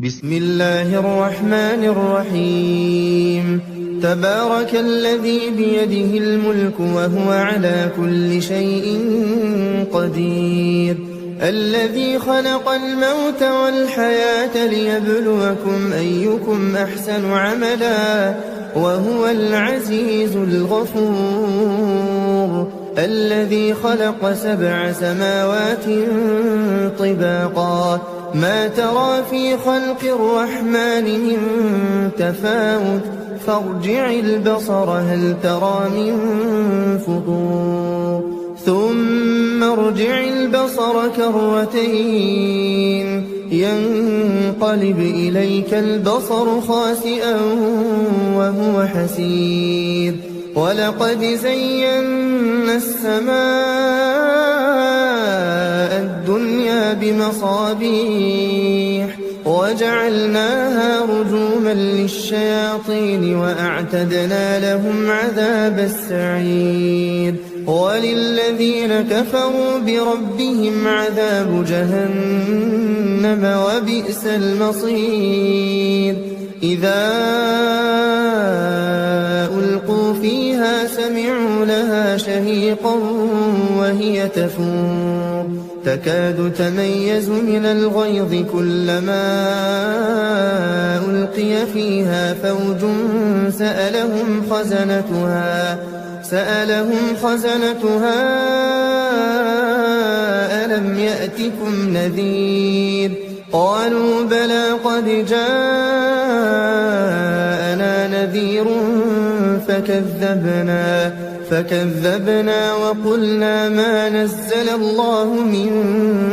بسم الله الرحمن الرحيم. تبارك الذي بيده الملك وهو على كل شيء قدير، الذي خلق الموت والحياة ليبلوكم أيكم أحسن عملا وهو العزيز الغفور، الذي خلق 7 سماوات طباقا ما ترى في خلق الرحمن من تفاوت فارجع البصر هل ترى من فطور ثم ارجع البصر كرتين ينقلب إليك البصر خاسئا وهو حسير، ولقد زينا السماء الدنيا بمصابيح وجعلناها رجوما للشياطين وأعتدنا لهم عذاب السعير، وللذين كفروا بربهم عذاب جهنم وبئس المصير. إذا ألقوا فيها سمعوا لها شهيقا وهي تفور تكاد تميز من الغيظ كلما ألقي فيها فوج سألهم خزنتها ألم يأتكم نذير؟ قالوا بلى قد جاءنا نذير فكذبنا وقلنا ما نزل الله من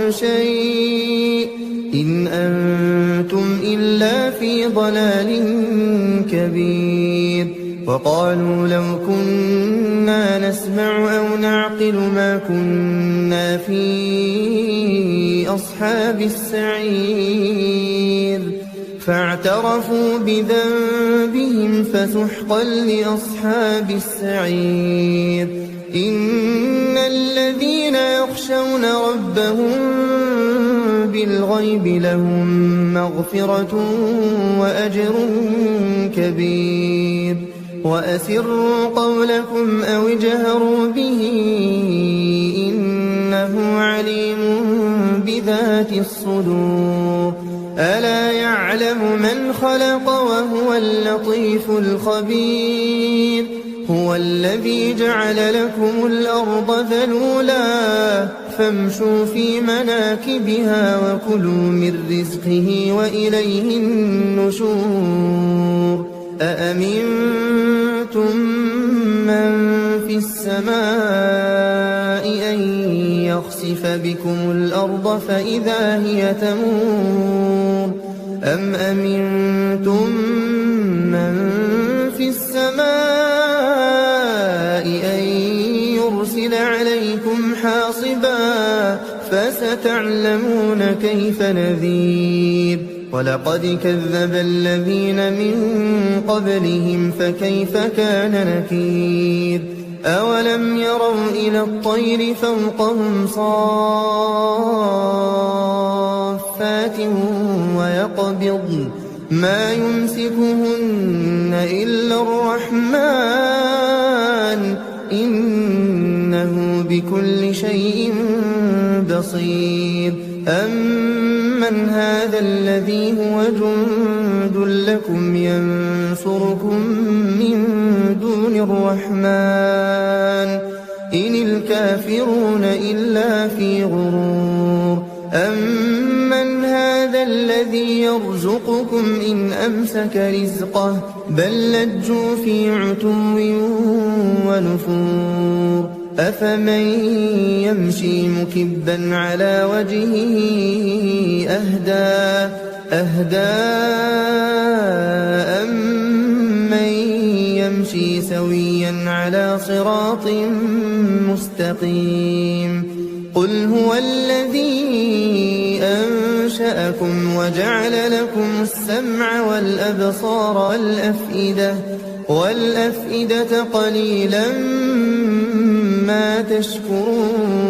شيء إن أنتم إلا في ضلال كبير. وقالوا لو كنا نسمع أو نعقل ما كنا في أصحاب السعير، فاعترفوا بذنبهم فسحقا لأصحاب السعير. إن الذين يخشون ربهم بالغيب لهم مغفرة وأجر كبير. وأسروا قولكم أو اجهروا به إنه عليم بذات الصدور. ألا يعلم من خلق وهو اللطيف الخبير. هو الذي جعل لكم الأرض ذلولا فامشوا في مناكبها وكلوا من رزقه وإليه النشور. أأمنتم من في السماء أن يخسف بكم الأرض فإذا هي تمور أم أمنتم من في السماء أن يرسل عليكم حاصبا فستعلمون كيف نذير. ولقد كذب الذين من قبلهم فكيف كان نكير. أولم يروا إلى الطير فوقهم صافات ويقبضن ما يمسكهن إلا الرحمن إنه بكل شيء بصير. أمن هذا الذي هو جند لكم ينصركم من دون الرحمن إن الكافرون إلا في غرور. أمن هذا الذي يرزقكم إن أمسك رزقه بل لجوا في عتو ونفور. أفمن يمشي مكبا على وجهه أهدى أمن يمشي سويا على صراط مستقيم. قل هو الذي أنشأكم وجعل لكم السمع والأبصار والأفئدة قليلا ما تشكرون.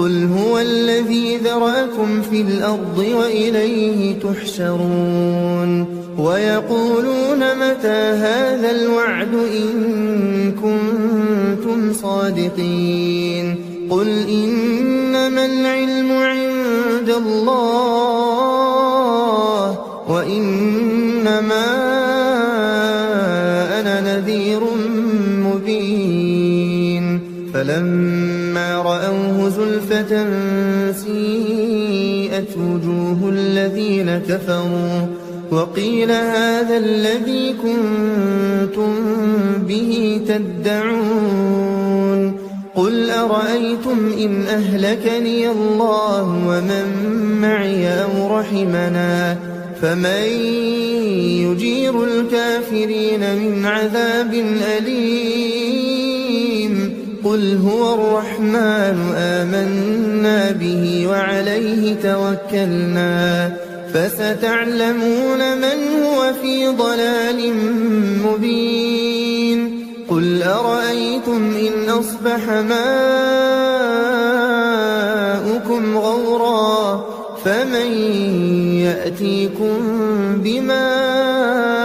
قل هو الذي ذرأكم في الأرض وإليه تحشرون ويقولون متى هذا الوعد إن كنتم صادقين قل إنما العلم عند الله وإنما أنا نذير مبين فلما رأوه زلفة سيئت وجوه الذين كفروا وقيل هذا الذي كنتم به تدعون قل أرأيتم إن أهلكني الله ومن معي أو رحمنا فمن يجير الكافرين من عذاب أليم قل هو الرحمن آمنا به وعليه توكلنا فستعلمون من هو في ضلال مبين قل أرأيتم إن أصبح ماؤكم غورا فمن يأتيكم بماء